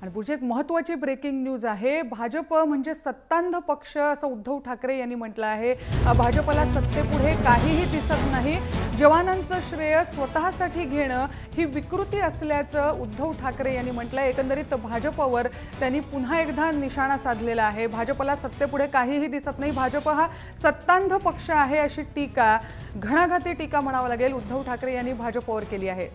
आणि पुढची एक महत्त्वाची ब्रेकिंग न्यूज आहे। भाजप म्हणजे सत्तांध पक्ष असं उद्धव ठाकरे यांनी म्हटलं आहे। भाजपला सत्तेपुढे काहीही दिसत नाही, जवानांचं श्रेय स्वतःसाठी घेणं ही विकृती असल्याचं उद्धव ठाकरे यांनी म्हटलं आहे। एकंदरीत भाजपवर त्यांनी पुन्हा एकदा निशाणा साधलेला आहे। भाजपला सत्तेपुढे काहीही दिसत नाही, भाजप हा सत्तांध पक्ष आहे अशी टीका, घणाघाती टीका म्हणावं लागेल, उद्धव ठाकरे यांनी भाजपवर केली आहे।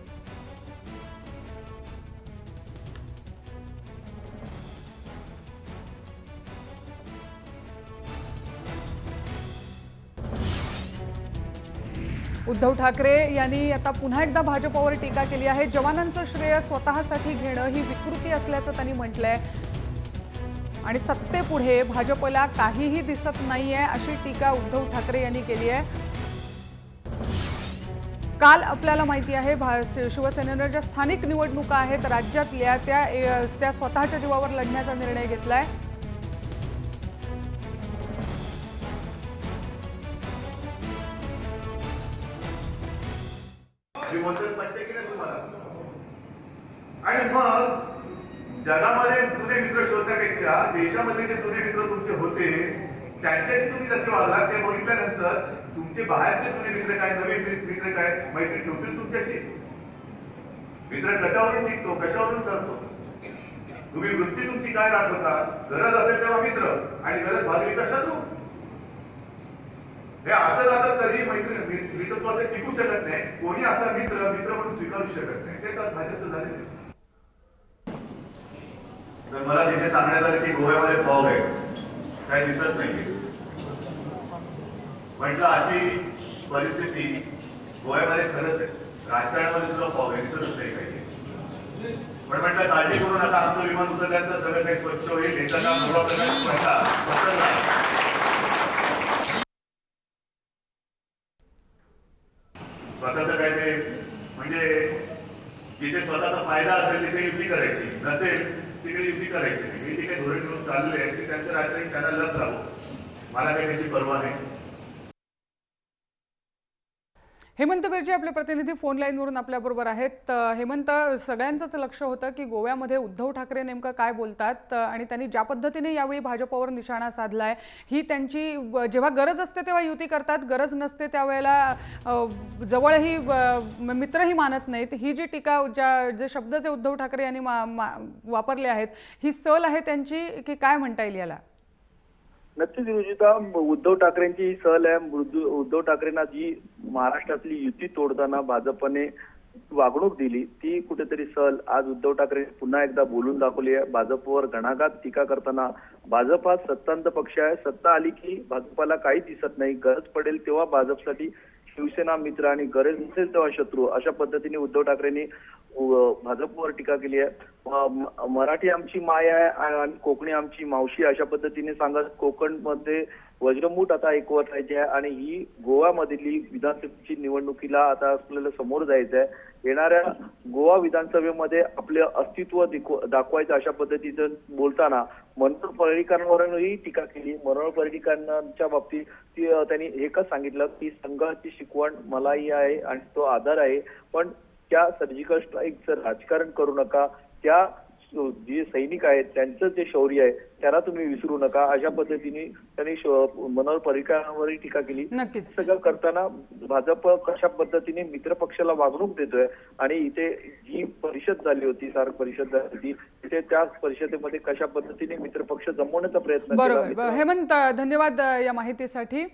उद्धव ठाकरे यांनी आता पुन्हा एकदा भाजपवर टीका केली आहे। जवानांचं श्रेय स्वतःसाठी घेणं ही विकृती असल्याचं त्यांनी म्हटलंय आणि सत्तेपुढे भाजपला काहीही दिसत नाहीये अशी टीका उद्धव ठाकरे यांनी केली आहे। काल आपल्याला माहिती आहे शिवसेनेने ज्या स्थानिक निवडणुका आहेत राज्यातल्या त्या स्वतःच्या जीवावर लढण्याचा निर्णय घेतलाय। पटते की नाही तुम्हाला? आणि मग जगामध्ये जुने मित्र शोधण्यापेक्षा देशामध्ये जे जुने मित्र तुमचे होते त्यांच्याशी तुम्ही जसे वागलात ते बघितल्यानंतर तुमचे बाहेरचे जुने मित्र काय, नवीन मित्र काय मैत्री ठेवतील तुमच्याशी? मित्र कशावरून टिकतो, कशावरून ठरतो? तुम्ही वृत्ती तुमची काय दाखवता? गरज असेल तेव्हा मित्र आणि गरज भागली का शत्रू? हे असं आता कधी मित्रत्व असं टिकू शकत नाही। कोणी असा मित्र म्हणून स्वीकारू शकत नाही। ते तर भाजपचं झालेलं। तर मला तिथे सांगण्यात आलं की गोव्यामध्ये फॉग आहे, काही दिसत नाहीये। म्हटलं अशी परिस्थिती गोव्यामध्ये खरंच आहे, राजकारणामध्ये सुद्धा फॉग आहे, दिसतच नाही काही। पण म्हटलं काळजी करू नका, आमचं विमान उचलल्यानंतर सगळं काही स्वच्छ होईल, याचा काम थोडा प्रकाश म्हटला स्वतःच काय ते म्हणजे जिथे स्वतःचा फायदा असेल तिथे युती करायची, नसेल तिकडे युती करायची नाही। हे जे काही धोरण घेऊन चालले आहे ते त्यांचं राजकारण त्यांना लग लागो, मला काही त्याची पर्वा नाही। हेमंत बिर्जे आपले प्रतिनिधी फोन लाईनवरून आपल्याबरोबर आहेत। हेमंत, सगळ्यांचंच लक्ष होतं की गोव्यामध्ये उद्धव ठाकरे नेमकं काय बोलतात आणि त्यांनी ज्या पद्धतीने यावेळी भाजपवर निशाणा साधलाय, ही त्यांची जेव्हा गरज असते तेव्हा युती करतात, गरज नसते त्यावेळेला जवळही मित्रही मानत नाहीत। ही जी टीका जे शब्द जे उद्धव ठाकरे यांनी वापरले आहेत, ही सल आहे त्यांची की काय म्हणता येईल याला? नक्कीच रुजिता, उद्धव ठाकरेंची ही सहल आहे। उद्धव ठाकरेंना जी महाराष्ट्रातली युती तोडताना भाजपने वागणूक दिली ती कुठेतरी सहल आज उद्धव ठाकरे पुन्हा एकदा बोलून दाखवली आहे। भाजपवर घणाघात टीका करताना भाजप हा सत्तांत पक्ष आहे, सत्ता आली की भाजपला काही दिसत नाही, गरज पडेल तेव्हा भाजपसाठी शिवसेना मित्र आणि गरज नसेल तेव्हा शत्रू, अशा पद्धतीने उद्धव ठाकरेंनी भाजपवर टीका केली आहे। मराठी आमची माय आहे आणि कोकणी आमची मावशी, अशा पद्धतीने सांगत कोकणमध्ये वज्रमूठ आता एकवट राहायची आहे आणि ही गोव्यामधली विधानसभेची निवडणुकीला आता आपल्याला समोर जायचं आहे। येणाऱ्या गोवा विधानसभेमध्ये आपले अस्तित्व दाखवायचं अशा पद्धतीचं बोलताना मनोहर पर्रीकरांवरही टीका केली। मनोहर पर्रीकरांच्या बाबतीत त्यांनी एकच सांगितलं की संघाची शिकवण मलाही आहे आणि तो आधार आहे, पण त्या सर्जिकल स्ट्राईकचं राजकारण करू नका, त्या जे सैनिक आहेत त्यांचं जे शौर्य आहे त्याला तुम्ही विसरू नका, अशा पद्धतीने त्यांनी मनोहर पर्रीकरांवरही टीका केली। सगळं करताना भाजप कशा पद्धतीने मित्रपक्षाला वागणूक देतोय आणि इथे जी परिषद झाली होती, सार्क परिषद झाली होती, तिथे त्या परिषदेमध्ये कशा पद्धतीने मित्रपक्ष जमवण्याचा प्रयत्न केला। बरोबर हेमंत, धन्यवाद या माहितीसाठी।